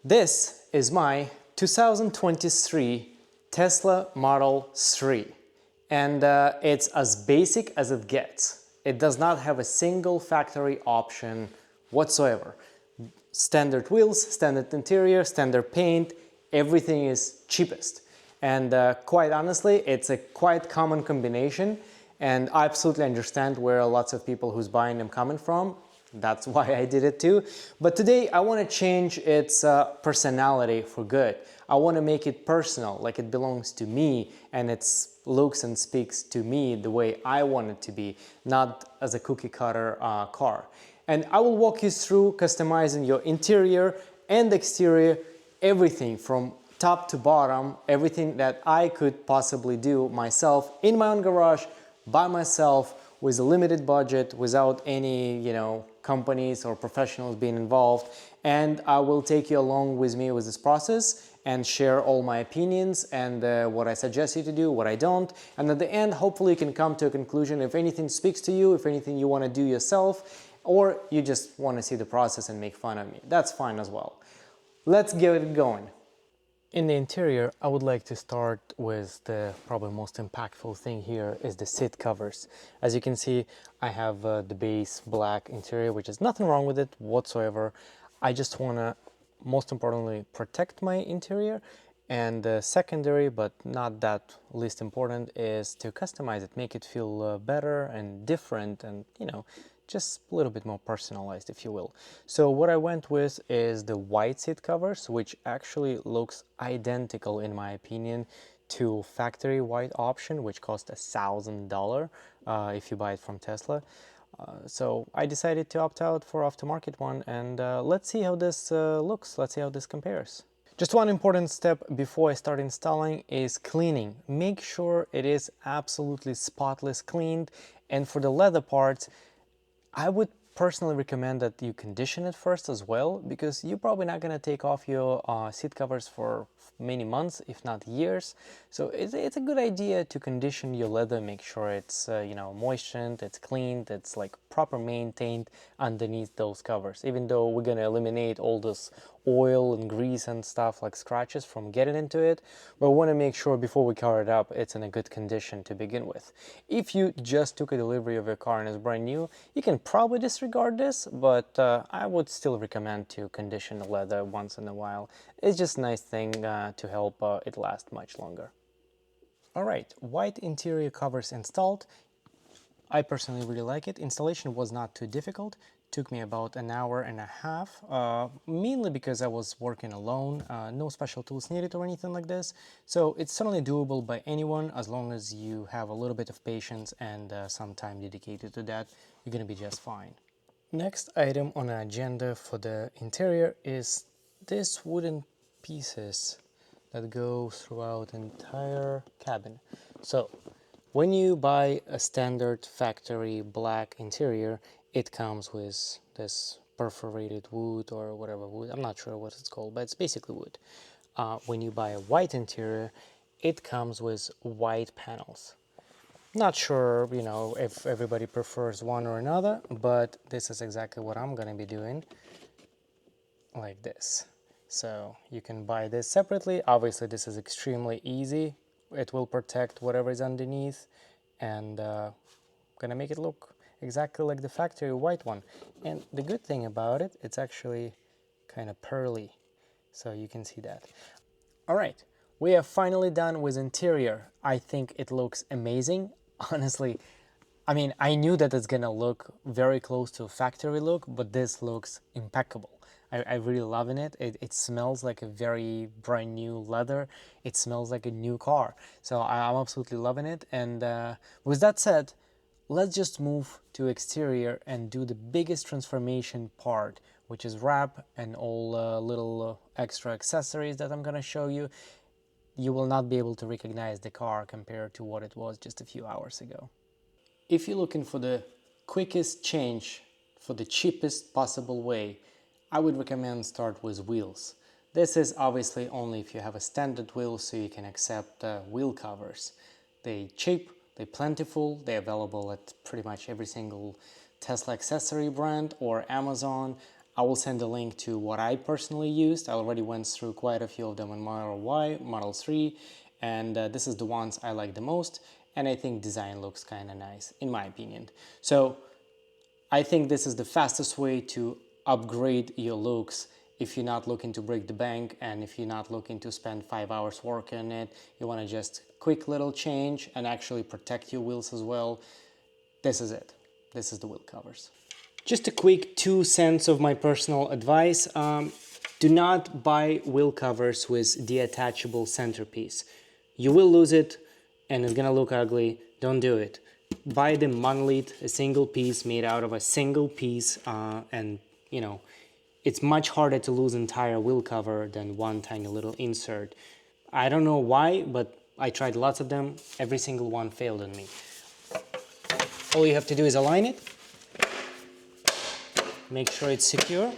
This is my 2023 Tesla Model 3, and it's as basic as it gets. It does not have a single factory option whatsoever. Standard wheels, standard interior, standard paint, everything is cheapest. And quite honestly, it's a quite common combination, and I absolutely understand where lots of people who's buying them coming from. That's why I did it too. But today I want to change its personality for good. I want to make it personal, like it belongs to me and it looks and speaks to me the way I want it to be, not as a cookie cutter car. And I will walk you through customizing your interior and exterior, everything from top to bottom, everything that I could possibly do myself in my own garage, by myself, with a limited budget, without any, companies or professionals being involved. And I will take you along with me with this process and share all my opinions and what I suggest you to do, what I don't. And at the end, hopefully you can come to a conclusion if anything speaks to you, if anything you want to do yourself, or you just want to see the process and make fun of me. That's fine as well. Let's get it going. In the interior, I would like to start with the probably most impactful thing here is the seat covers. As you can see, I have the base black interior, which is nothing wrong with it whatsoever. I just want to, most importantly, protect my interior. And the secondary, but not that least important, is to customize it, make it feel better and different and, just a little bit more personalized, if you will. So what I went with is the white seat covers, which actually looks identical, in my opinion, to factory white option, which cost $1,000 if you buy it from Tesla. So I decided to opt out for aftermarket one, and let's see how this looks. Let's see how this compares. Just one important step before I start installing is cleaning. Make sure it is absolutely spotless cleaned, and for the leather parts, I would personally recommend that you condition it first as well, because you're probably not going to take off your seat covers for many months, if not years. So it's a good idea to condition your leather, make sure it's moistened, it's cleaned, it's like proper maintained underneath those covers. Even though we're going to eliminate all this oil and grease and stuff like scratches from getting into it, but we want to make sure before we cover it up it's in a good condition to begin with. If you just took a delivery of your car and it's brand new, you can probably disregard this, but I would still recommend to condition the leather once in a while. It's just a nice thing to help it last much longer. Alright, white interior covers installed. I personally really like it. Installation was not too difficult. Took me about an hour and a half, mainly because I was working alone, no special tools needed or anything like this. So it's certainly doable by anyone as long as you have a little bit of patience and some time dedicated to that. You're gonna be just fine. Next item on the agenda for the interior is this wooden pieces that go throughout the entire cabin. So when you buy a standard factory black interior, it comes with this perforated wood or whatever wood, I'm not sure what it's called, but it's basically wood. When you buy a white interior, it comes with white panels. Not sure, if everybody prefers one or another, but this is exactly what I'm gonna be doing, like this. So you can buy this separately. Obviously, this is extremely easy. It will protect whatever is underneath and gonna make it look exactly like the factory white one. And the good thing about it, it's actually kind of pearly, so you can see that. All right, we are finally done with interior. I think it looks amazing. Honestly, I mean, I knew that it's gonna look very close to a factory look, but this looks impeccable. I really loving it. It smells like a very brand new leather. It smells like a new car. So I'm absolutely loving it. And with that said, let's just move to exterior and do the biggest transformation part, which is wrap and all little extra accessories that I'm gonna show you. You will not be able to recognize the car compared to what it was just a few hours ago. If you're looking for the quickest change for the cheapest possible way, I would recommend start with wheels. This is obviously only if you have a standard wheel, so you can accept wheel covers. They're cheap, they're plentiful, they're available at pretty much every single Tesla accessory brand or Amazon. I will send a link to what I personally used. I already went through quite a few of them in Model Y, Model 3, and this is the ones I like the most, and I think design looks kind of nice, in my opinion. So I think this is the fastest way to upgrade your looks if you're not looking to break the bank and if you're not looking to spend 5 hours working on it. You want to just quick little change and actually protect your wheels as well. This is it. This is the wheel covers. Just a quick 2 cents of my personal advice. Do not buy wheel covers with detachable centerpiece. You will lose it and it's gonna look ugly. Don't do it. Buy the monolith, a single piece made out of a single piece, and you know, it's much harder to lose entire wheel cover than one tiny little insert. I don't know why, but I tried lots of them. Every single one failed on me. All you have to do is align it, make sure it's secure,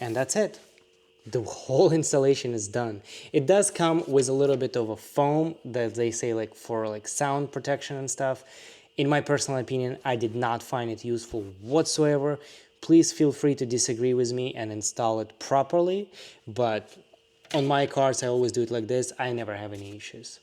and that's it. The whole installation is done. It does come with a little bit of a foam that they say like for like sound protection and stuff. In my personal opinion, I did not find it useful whatsoever. Please feel free to disagree with me and install it properly, but on my cars I always do it like this. I never have any issues.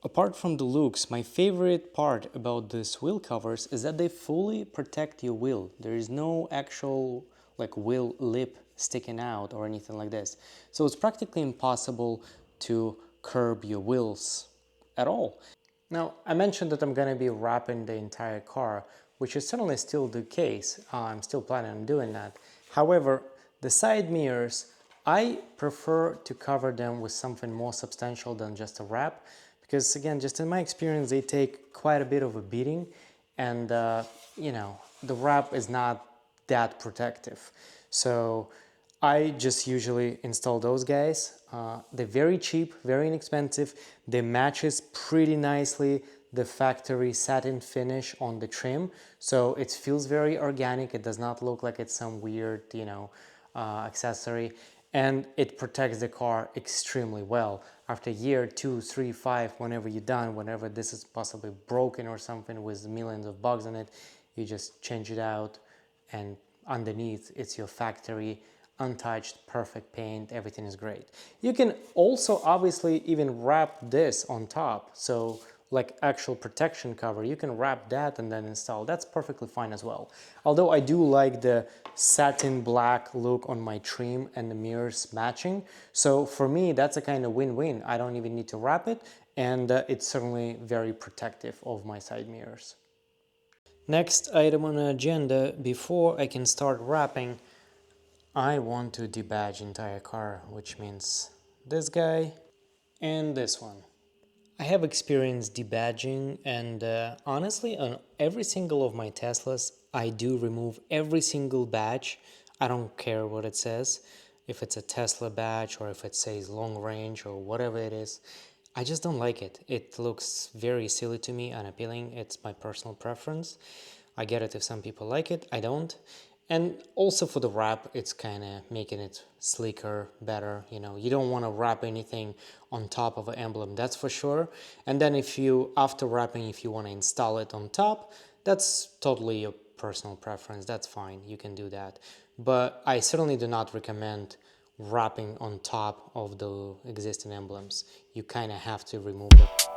Apart from the looks, my favorite part about these wheel covers is that they fully protect your wheel. There is no actual like wheel lip sticking out or anything like this. So it's practically impossible to curb your wheels at all. Now, I mentioned that I'm going to be wrapping the entire car, which is certainly still the case. I'm still planning on doing that. However, the side mirrors, I prefer to cover them with something more substantial than just a wrap, because again, just in my experience, they take quite a bit of a beating, and you know, the wrap is not that protective. So I just usually install those guys. They're very cheap, very inexpensive. They matches pretty nicely the factory satin finish on the trim, so it feels very organic. It does not look like it's some weird, you know, accessory, and it protects the car extremely well. After a year, 2, 3, 5, whenever you're done, whenever this is possibly broken or something with millions of bugs on it, you just change it out, and underneath it's your factory untouched, perfect paint, everything is great. You can also obviously even wrap this on top, so like actual protection cover, you can wrap that and then install. That's perfectly fine as well. Although I do like the satin black look on my trim and the mirrors matching, so for me that's a kind of win-win. I don't even need to wrap it, and it's certainly very protective of my side mirrors. Next item on the agenda, before I can start wrapping, I want to debadge entire car, which means this guy and this one. I have experienced debadging, and honestly on every single of my Teslas I do remove every single badge. I don't care what it says, if it's a Tesla badge or if it says long range or whatever it is. I just don't like it. It looks very silly to me, unappealing. It's my personal preference. I get it if some people like it, I don't. And also for the wrap, it's kind of making it sleeker, better. You know, you don't want to wrap anything on top of an emblem, that's for sure. And then if you, after wrapping, if you want to install it on top, that's totally your personal preference. That's fine, you can do that. But I certainly do not recommend wrapping on top of the existing emblems. You kind of have to remove it.